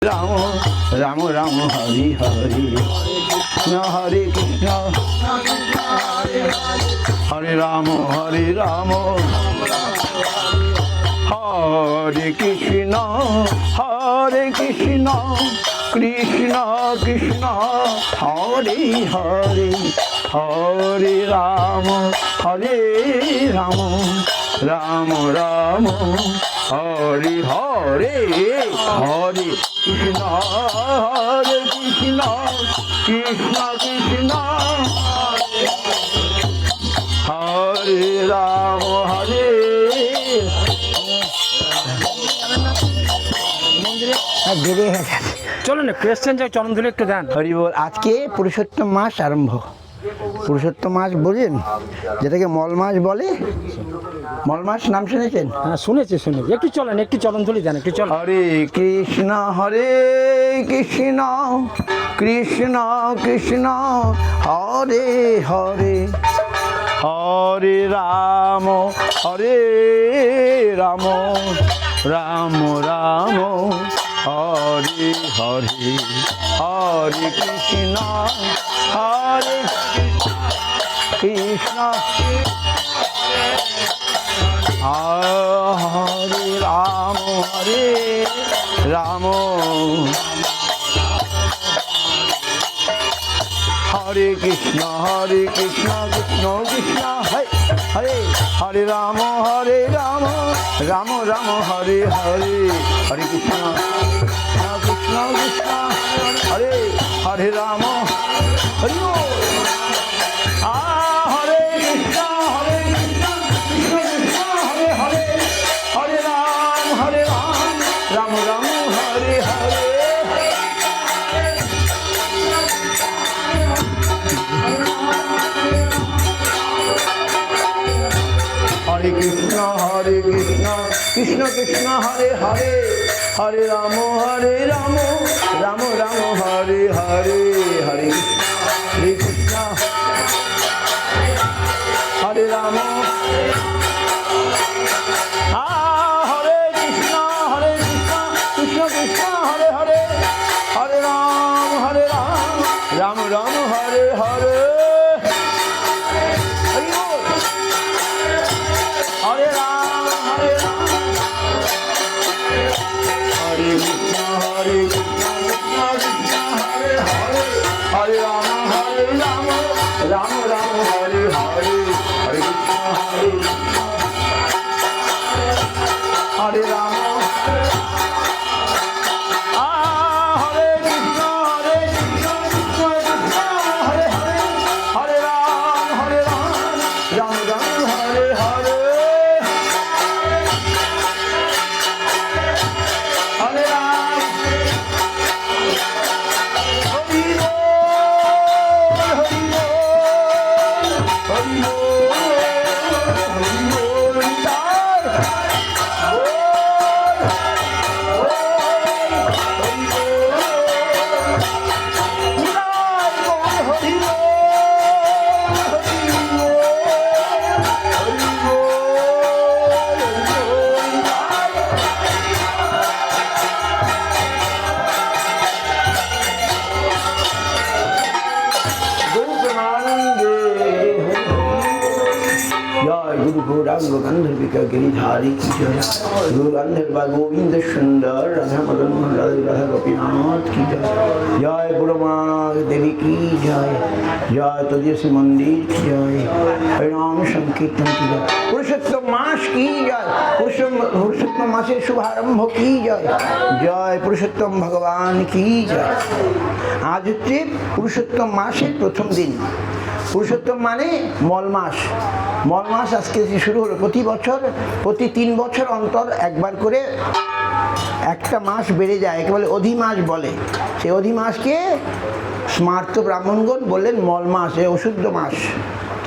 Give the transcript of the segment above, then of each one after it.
রাম রাম রাম হরি হরি কৃষ্ণ হরে কৃষ্ণ হরে রাম হরে রাম হরে কৃষ্ণ কৃষ্ণ কৃষ্ণ হরে হরে হরে রাম রাম রাম হরে হরে হরে কৃষ্ণ কৃষ্ণ কৃষ্ণ হরে রাম হরে দেরি হয়ে গেছে। চলো না ক্রিশ্চান যাই চরণ ধুলে একটু দেন। হরি বল। আজকে পুরুষোত্তম মাস আরম্ভ। পুরুষোত্তম মাস বোঝেন, যেটাকে মল মাস বলে। মল মাস নাম শুনেছেন? হ্যাঁ শুনেছি একটু চলেন, একটু চরণ ধুলি দেন, একটু চল। হরে কৃষ্ণ কৃষ্ণ কৃষ্ণ হরে হরে হরে রাম রাম রাম হরে হরে হরে কৃষ্ণ কৃষ্ণ হরে রাম হরে কৃষ্ণ কৃষ্ণ কৃষ্ণ হরে হরে রাম রাম রাম হরে হরে হরে কৃষ্ণ কৃষ্ণ কৃষ্ণ হরে হরে রাম হরি বল। হরে কৃষ্ণ কৃষ্ণ কৃষ্ণ হরে হরে হরে রাম রাম রাম হরে হরে হরে কৃষ্ণ কৃষ্ণ কৃষ্ণ হরে হরে হরে রাম রাম রাম হরে হরে হরে কৃষ্ণ হরে রাম হরে কৃষ্ণ কৃষ্ণ কৃষ্ণ হরে হরে হরে রাম রাম রাম হরে হরে হরে রাম হরে কৃষ্ণ কৃষ্ণ হরে হরে হরে রাম রাম রাম হরে হরে হরে কৃষ্ণ হরে রাম হরে কৃষ্ণ কৃষ্ণ কৃষ্ণ হরে হরে হরে রাম রাম রাম হরে হরে হরে রাম হরি বল হরি বল হরি বল তার गुरु गौरांग गंधर्विका गिरिधारी की जय। गुरु गंधर्वा गोविंद सुंदर राधा मदन राधा गोपीनाथ की जय। जय बुरमा देवी की जय। जय तदेसी मंदिर की जय। हरिनाम संकीर्तन की जय। पुरुषोत्तम मास की जय। पुरुषोत्तम मासेर शुभारंभ की जय। जय पुरुषोत्तम भगवान की जय। आज হচ্ছে পুরুষোত্তম মাসের প্রথম দিন। পুরুষোত্তম মানে মল মাস। মল মাস আজকে শুরু হলো। প্রতি 3 বছর অন্তর একবার করে একটা মাস বেড়ে যায়, একে বলে অধি মাস বলে। সেই অধি মাসকে স্মার্ত ব্রাহ্মণগণ বললেন মল মাস, এ অশুদ্ধ মাস।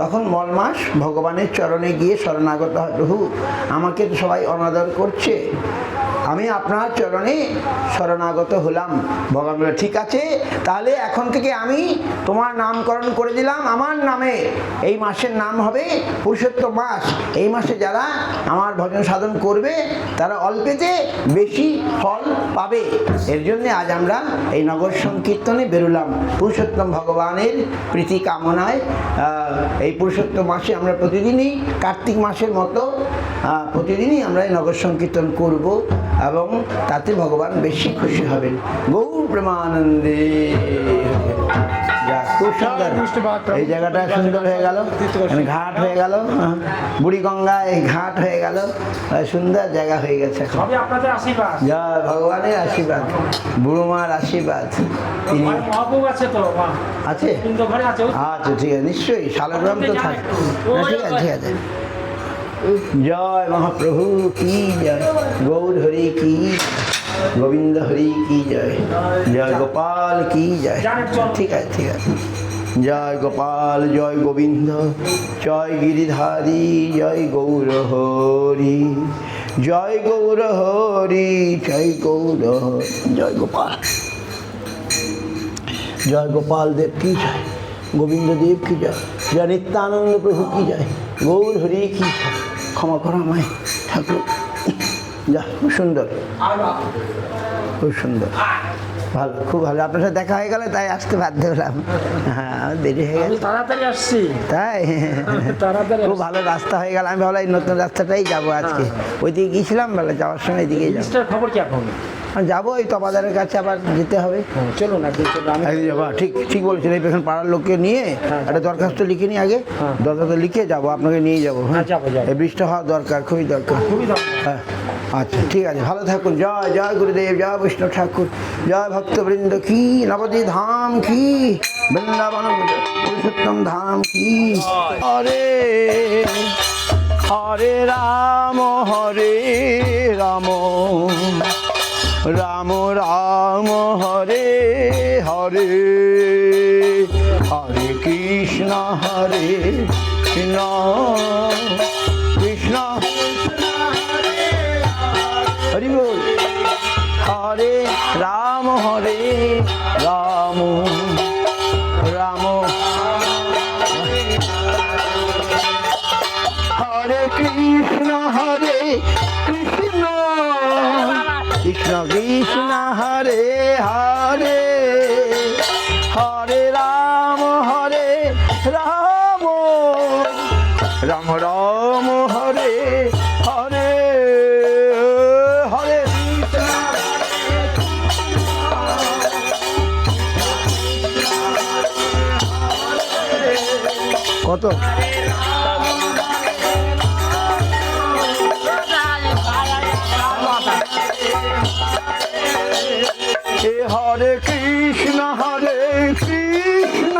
তখন মল মাস ভগবানের চরণে গিয়ে শরণাগত হয়, প্রভু আমাকে তো সবাই অনাদর করছে, আমি আপনার চরণে শরণাগত হলাম। ভগবান বলল, ঠিক আছে, তাহলে এখন থেকে আমি তোমার নামকরণ করে দিলাম আমার নামে। এই মাসের নাম হবে পুরুষোত্তম মাস। এই মাসে যারা আমার ভজন সাধন করবে তারা অল্পেতে বেশি ফল পাবে। এর জন্য আজ আমরা এই নগর সংকীর্তনে বেরোলাম পুরুষোত্তম ভগবানের প্রীতি কামনায়। এই পুরুষোত্তম মাসে আমরা প্রতিদিনই কার্তিক মাসের মতো প্রতিদিনই আমরা এই নগর সংকীর্তন করব এবং তাতে ভগবান বেশি খুশি হবেন। গৌর প্রেমানন্দে। খুব সুন্দর, এই জায়গাটা সুন্দর হয়ে গেল, ঘাট হয়ে গেল, বুড়িগঙ্গা এই ঘাট হয়ে গেল, সুন্দর জায়গা হয়ে গেছে। সবই আপনাদের আশীর্বাদ। জয় ভগবানের আশীর্বাদ, বুড়ো মার আশীর্বাদ। তিনি মহাপ্রভু আছে তো আছে, কিন্তু ঘরে আছে। আচ্ছা ঠিক আছে, নিশ্চয়ই শালগ্রাম তো থাকে। ঠিক আছে ঠিক আছে। জয় মহাপ্রভু কি জয়, গৌর হরি কি, গোবিন্দ হরি কি জয়, জয় গোপাল কি জয়। ঠিক আছে ঠিক আছে। জয় গোপাল, জয় গোবিন্দ, জয় গিরিধারী, জয় গৌর হরি, জয় গৌর হরি, জয় গৌর হরি, জয় গোপাল। জয় গোপাল দেব কি জয়, গোবিন্দ দেব কি জয়, জয় নিত্যানন্দ প্রভু কি জয়, গৌর হরি কি জয়। ক্ষমা করো আমায় ঠাকুর। যা, খুব সুন্দর, খুব সুন্দর, ভালো, খুব ভালো। আপনার সাথে দেখা হয়ে গেল তাই আসতে বাধ্য হলাম। হ্যাঁ, দেরি হয়ে গেল, তাড়াতাড়ি আসছি তাই তাড়াতাড়ি। খুব ভালো রাস্তা হয়ে গেল। আমি ভাবলাম এই নতুন রাস্তাটাই যাবো আজকে। ওইদিকে গিয়েছিলাম, বলে যাওয়ার সময় এদিকেই যাবো। খবর কি এখন? যাবো, এই তপাদারের কাছে আবার যেতে হবে। চলুন একদিন চলুন। একদিন যাবো, ঠিক ঠিক বলছেন। এই পেছন পাড়ার লোককে নিয়ে একটা দরখাস্ত লিখে নিই আগে। দরখাস্ত লিখে যাবো, আপনাকে নিয়ে যাবো। হ্যাঁ, যাবো যাবো। এই বৃষ্টি হওয়া দরকার, খুবই দরকার। খুবই দরকার। হ্যাঁ, আচ্ছা ঠিক আছে, ভালো থাকুন। জয় জয় গুরুদেব, জয় বৈষ্ণব ঠাকুর, জয় ভক্তবৃন্দ কি, নবদ্বীপ ধাম কি, বৃন্দাবন পুরুষোত্তম ধাম কি। হরে হরে রাম, হরে রাম, রাম রাম হরে হরে, হরে কৃষ্ণ হরে কৃষ্ণ, কৃষ্ণ হরি বল, হরে রাম হরে রাম, রাম হরে কৃষ্ণ হরে কৃষ্ণ, কৃষ্ণ কৃষ্ণ হরে হরে, হরে রাম রাম, রাম রাম হরে হরে, হরে কত হরে কৃষ্ণ কৃষ্ণ,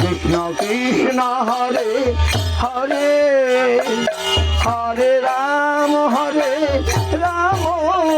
কৃষ্ণ কৃষ্ণ হরে হরে, হরে রাম রাম,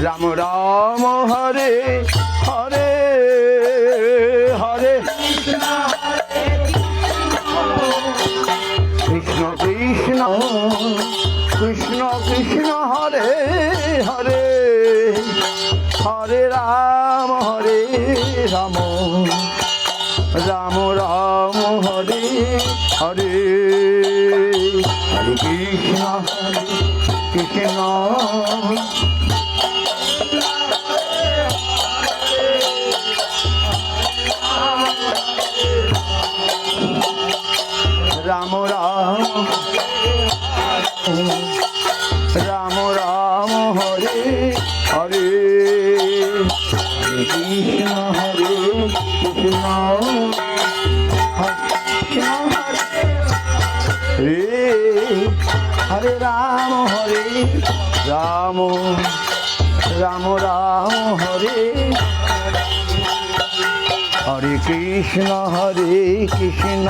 রাম রাম হরে হরে, হরে কৃষ্ণ কৃষ্ণ, কৃষ্ণ কৃষ্ণ হরে হরে, হরে রাম রাম, রাম রাম হরে হরে, হরে কৃষ্ণ কৃষ্ণ, রাম রাম, রাম রাম হরে হরে, হরে কৃষ্ণ কৃষ্ণ, হরে হরে রাম রাম, রাম রাম হরে, হরে কৃষ্ণ কৃষ্ণ,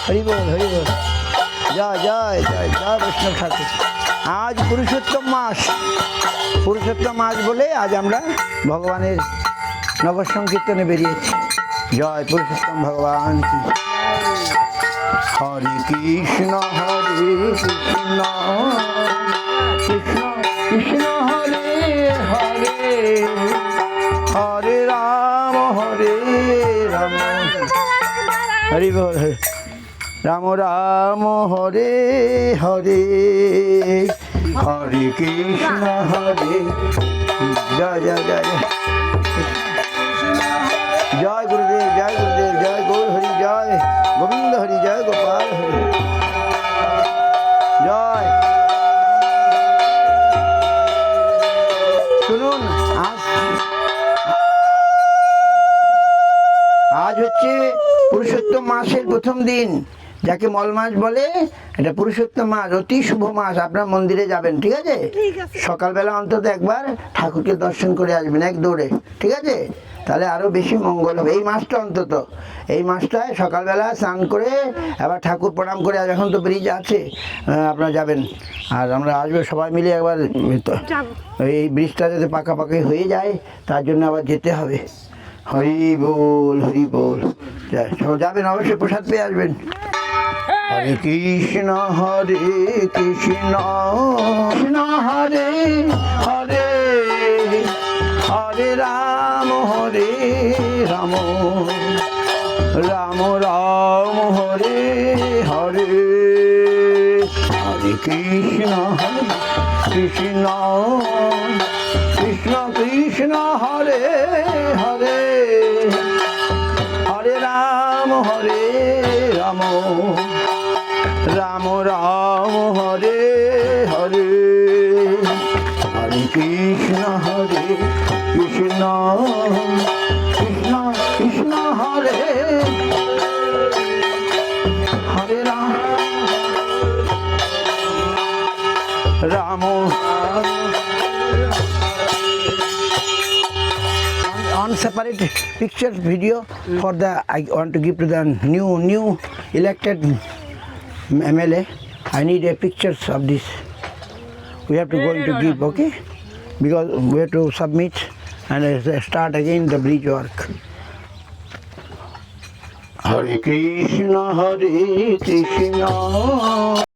হরি বল হরি বল। জয় জয় জয় জয় বৈষ্ণব ঠাকুর। আজ পুরুষোত্তম মাস, পুরুষোত্তম মাস বলে আজ আমরা ভগবানের নগর সংকীর্তনে বেরিয়েছি। জয় পুরুষোত্তম ভগবান কি। হরে কৃষ্ণ কৃষ্ণ, কৃষ্ণ কৃষ্ণ হরে হরে হরে রাম হরি বল রাম রাম হরে হরে হরে কৃষ্ণ হরে জয় জয় জয় জয় গুরুদেব জয় গুরুদেব জয় গৌর হরি জয় গোবিন্দ হরি জয় গোপাল হরি জয়। শুনুন আজ হচ্ছে পুরুষোত্তম মাসের প্রথম দিন, যাকে মল মাস বলে। এটা পুরুষোত্তম মাস, অতি শুভ মাস। আপনার মন্দিরে যাবেন, ঠিক আছে? সকালবেলা অন্তত একবার ঠাকুরকে দর্শন করে আসবেন এক দৌড়ে, ঠিক আছে? তাহলে আরও বেশি মঙ্গল হবে। এই মাসটা অন্তত, এই মাসটায় সকালবেলা স্নান করে আবার ঠাকুর প্রণাম করে, আর এখন তো ব্রিজ আছে, আপনারা যাবেন। আর আমরা আসবো সবাই মিলে একবার, এই ব্রিজটা যাতে পাকাপাকি হয়ে যায় তার জন্য আবার যেতে হবে। হরি বল হরি বল। যাবেন অবশ্যই, প্রসাদ পেয়ে আসবেন। হরে Krishna Krishna Hare Hare Hare Ram Ram Ram Ram Hare Hare Hare Krishna Krishna Krishna Krishna Hare Hare Hare Ram Ram Ram Ram Hare Hare Hare Krishna Krishna Krishna Krishna Hare Hare Ram Ram. On separate pictures video for the, I want to give to the new elected MLA. I need a pictures of this. We have to go to give, okay? Because we have to submit and start again the bridge work. Hare Krishna Krishna